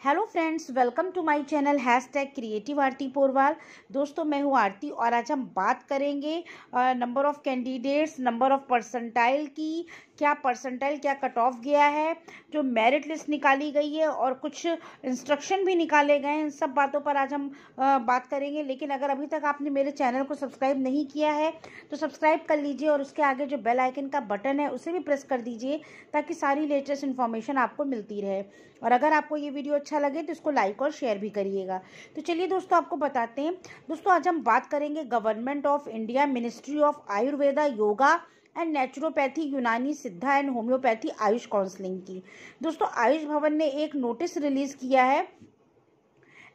Hello friends, welcome to my channel #creative Aarti Porwal. दोस्तों, मैं हूं आरती और आज हम बात करेंगे number of candidates, number of percentile की। क्या परसेंटाइल, क्या कट ऑफ गया है, जो मेरिट लिस्ट निकाली गई है और कुछ इंस्ट्रक्शन भी निकाले गए हैं, इन सब बातों पर आज हम बात करेंगे। लेकिन अगर अभी तक आपने मेरे चैनल को सब्सक्राइब नहीं किया है तो सब्सक्राइब कर लीजिए और उसके आगे जो बेल आइकन का बटन है उसे भी प्रेस कर दीजिए ताकि सारी लेटेस्ट इन्फॉर्मेशन आपको मिलती रहे। और अगर आपको ये वीडियो अच्छा लगे तो इसको लाइक और शेयर भी करिएगा। तो चलिए दोस्तों, आपको बताते हैं। दोस्तों, आज हम बात करेंगे government of India, ministry of Ayurveda, yoga and naturopathy, यूनानी, सिद्धा एंड होम्योपैथी, आयुष काउंसलिंग की। दोस्तों, आयुष भवन ने एक नोटिस रिलीज किया है,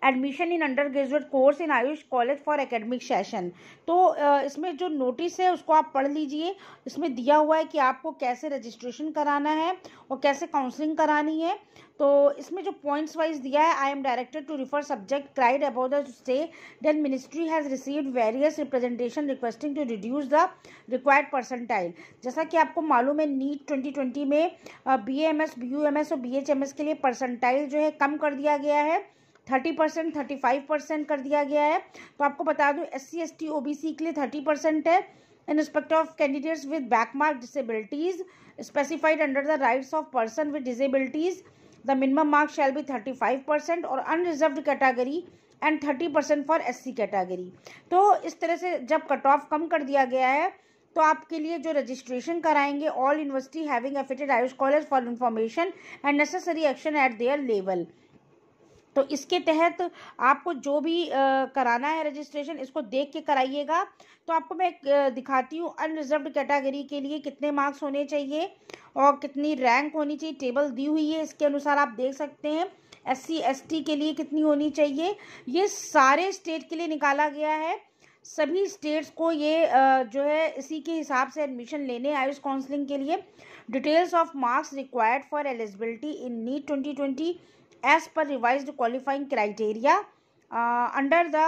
admission in under graduate course in Ayush college for academic session. तो इसमें जो नोटिस है उसको आप पढ़ लीजिए। इसमें दिया हुआ है कि आपको कैसे रजिस्ट्रेशन कराना है और कैसे काउंसलिंग करानी है। तो इसमें जो पॉइंट्स वाइज दिया है, I am directed to refer subject cried about the stay then ministry has received various representation requesting to reduce the required percentile. जैसा कि आपको मालूम है, नीट 2020 में BAMS, BUMS और BHMS के लिए परसेंटाइल जो है कम कर दिया गया है। 30%, 35% कर दिया गया है। तो आपको बता दूं, SC, ST, OBC के लिए 30% है। In respect of candidates with benchmark disabilities specified under the rights of person with disabilities, the minimum mark shall be 35% और unreserved category and 30% for SC category. तो इस तरह से जब कट ऑफ कम कर दिया गया है तो आपके लिए जो रजिस्ट्रेशन कराएंगे, all university having affiliated AYUSH college for information and necessary action at their level. तो इसके तहत आपको जो भी कराना है रजिस्ट्रेशन, इसको देख के कराइएगा। तो आपको मैं दिखाती हूँ अनरिजर्व्ड कैटेगरी के लिए कितने मार्क्स होने चाहिए और कितनी रैंक होनी चाहिए। टेबल दी हुई है, इसके अनुसार आप देख सकते हैं। SC, ST के लिए कितनी होनी चाहिए, ये सारे स्टेट के लिए निकाला गया है। सभी स्टेट्स को ये जो है इसी के हिसाब से एडमिशन लेने आयुष काउंसलिंग के लिए। Details of marks required for eligibility in NEET 2020 as per revised qualifying criteria under the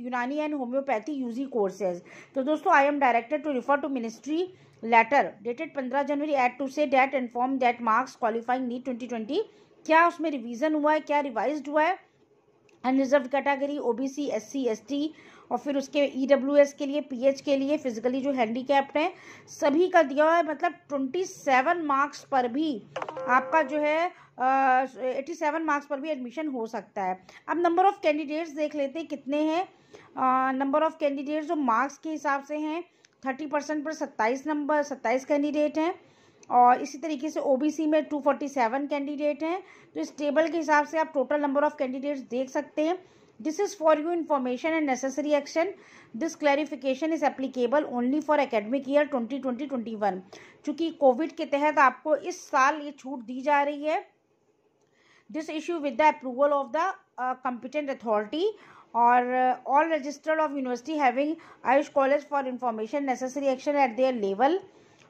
Unani and Homeopathy UG courses। तो दोस्तों, I am directed to refer to ministry letter dated 15 January at to say that inform that marks qualifying NEET 2020 क्या उसमें revision हुआ है, क्या revised हुआ है। Unreserved category, OBC, SC, ST और फिर उसके EWS के लिए, PH के लिए, फिजिकली जो हैंडीकैप्ड हैं, सभी का दिया हुआ है। मतलब 27 मार्क्स पर भी आपका जो है 87 मार्क्स पर भी एडमिशन हो सकता है। अब नंबर ऑफ़ कैंडिडेट्स देख लेते हैं कितने हैं। नंबर ऑफ़ कैंडिडेट्स जो मार्क्स के हिसाब से हैं, 30% पर 27 कैंडिडेट हैं और इसी तरीके से OBC में 247 कैंडिडेट हैं। तो इस टेबल के हिसाब से आप टोटल नंबर ऑफ़ कैंडिडेट्स देख सकते हैं। This is for you information and necessary action. This clarification is applicable only for academic year 2020-21। चूँकि कोविड के तहत आपको इस साल ये छूट दी जा रही है। This issue with the approval of the competent authority or all registered of university having Ayush College for information necessary action at their level।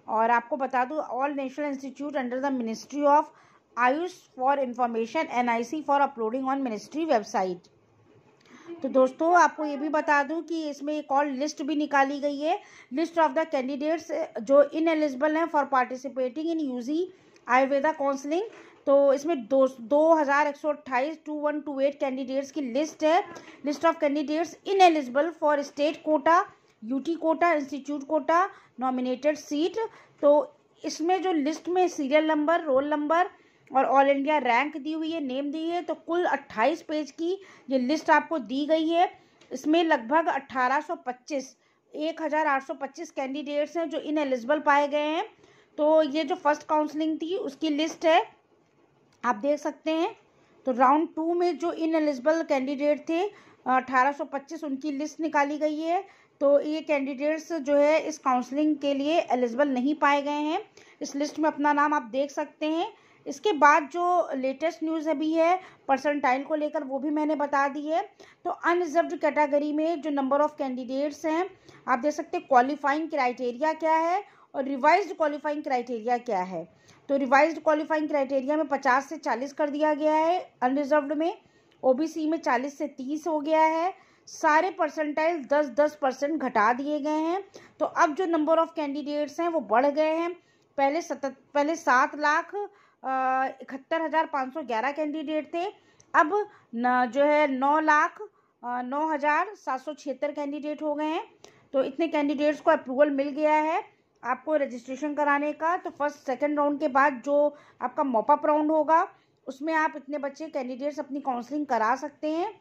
और आपको बता दूँ, all national institute under the Ministry of Ayush for information NIC for uploading on ministry website। तो दोस्तों, आपको ये भी बता दूं कि इसमें एक और लिस्ट भी निकाली गई है, लिस्ट ऑफ द कैंडिडेट्स जो इनएलिजिबल हैं for participating in UG Ayurveda counselling. तो इसमें 2128 2128 कैंडिडेट्स की लिस्ट है। List of candidates ineligible for state quota, UT quota, institute quota, nominated seat. तो इसमें जो लिस्ट में सीरियल नंबर, रोल नंबर और ऑल इंडिया रैंक दी हुई है, नेम दी है। तो कुल 28 पेज की ये लिस्ट आपको दी गई है। इसमें लगभग 1825 कैंडिडेट्स हैं जो इनएलिजिबल पाए गए हैं। तो ये जो फर्स्ट काउंसलिंग थी उसकी लिस्ट है, आप देख सकते हैं। तो राउंड 2 में जो इनएलिजिबल कैंडिडेट थे 1825, उनकी लिस्ट निकाली गई है। तो ये कैंडिडेट्स जो है इस काउंसलिंग के लिए एलिजिबल नहीं पाए गए हैं। इस लिस्ट में अपना नाम आप देख सकते हैं। इसके बाद जो लेटेस्ट न्यूज़ अभी है परसेंटाइल को लेकर, वो भी मैंने बता दी है। तो अनरिजर्व्ड कैटेगरी में जो नंबर ऑफ़ कैंडिडेट्स हैं, आप देख सकते हैं क्वालिफाइंग क्राइटेरिया क्या है और रिवाइज्ड क्वालिफाइंग क्राइटेरिया क्या है। तो रिवाइज्ड क्वालिफाइंग क्राइटेरिया में 50 से 40 कर दिया गया है, अनरिजर्व्ड में। OBC में 40 से 30 हो गया है। सारे परसेंटाइल 10% घटा दिए गए हैं। तो अब जो नंबर ऑफ़ कैंडिडेट्स हैं वो बढ़ गए हैं। पहले 7,71,511 कैंडिडेट थे, अब जो है 9,09,776 कैंडिडेट हो गए हैं। तो इतने कैंडिडेट्स को अप्रूवल मिल गया है आपको रजिस्ट्रेशन कराने का। तो फर्स्ट सेकंड राउंड के बाद जो आपका मॉपअप राउंड होगा उसमें आप इतने बच्चे कैंडिडेट्स अपनी काउंसलिंग करा सकते हैं।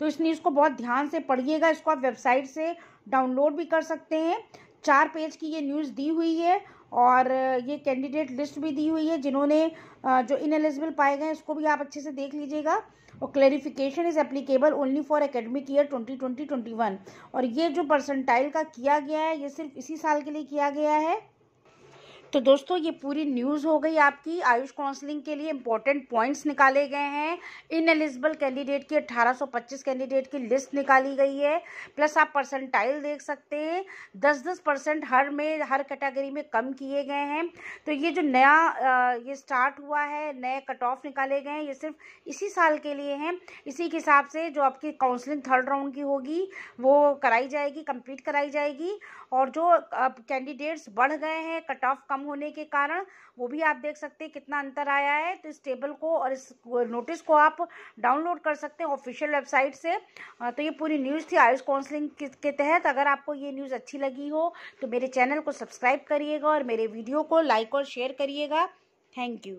तो इस न्यूज़ को बहुत ध्यान से पढ़िएगा। इसको आप वेबसाइट से डाउनलोड भी कर सकते हैं। 4 पेज की ये न्यूज़ दी हुई है और ये कैंडिडेट लिस्ट भी दी हुई है जिन्होंने जो इनएलिजिबल पाए गए हैं, इसको भी आप अच्छे से देख लीजिएगा। और clarification is applicable only for academic year 2020-21। और ये जो परसेंटाइल का किया गया है ये सिर्फ इसी साल के लिए किया गया है। तो दोस्तों ये पूरी न्यूज़ हो गई आपकी। आयुष काउंसलिंग के लिए इंपॉर्टेंट पॉइंट्स निकाले गए हैं। इनएलिजिबल कैंडिडेट की 1825 कैंडिडेट की लिस्ट निकाली गई है। प्लस आप परसेंटाइल देख सकते हैं, 10-10% हर कैटेगरी में कम किए गए हैं। तो ये जो नया ये स्टार्ट हुआ है, नए कट ऑफ निकाले गए हैं, ये सिर्फ इसी साल के लिए हैं। इसी के हिसाब से जो आपकी काउंसलिंग थर्ड राउंड की होगी वो कराई जाएगी, कंप्लीट कराई जाएगी। और जो कैंडिडेट्स बढ़ गए हैं कट ऑफ कम होने के कारण, वो भी आप देख सकते हैं कितना अंतर आया है। तो इस टेबल को और इस नोटिस को आप डाउनलोड कर सकते हैं ऑफिशियल वेबसाइट से। तो ये पूरी न्यूज़ थी आयुष काउंसलिंग के तहत। अगर आपको ये न्यूज़ अच्छी लगी हो तो मेरे चैनल को सब्सक्राइब करिएगा और मेरे वीडियो को लाइक और शेयर करिएगा। Thank you.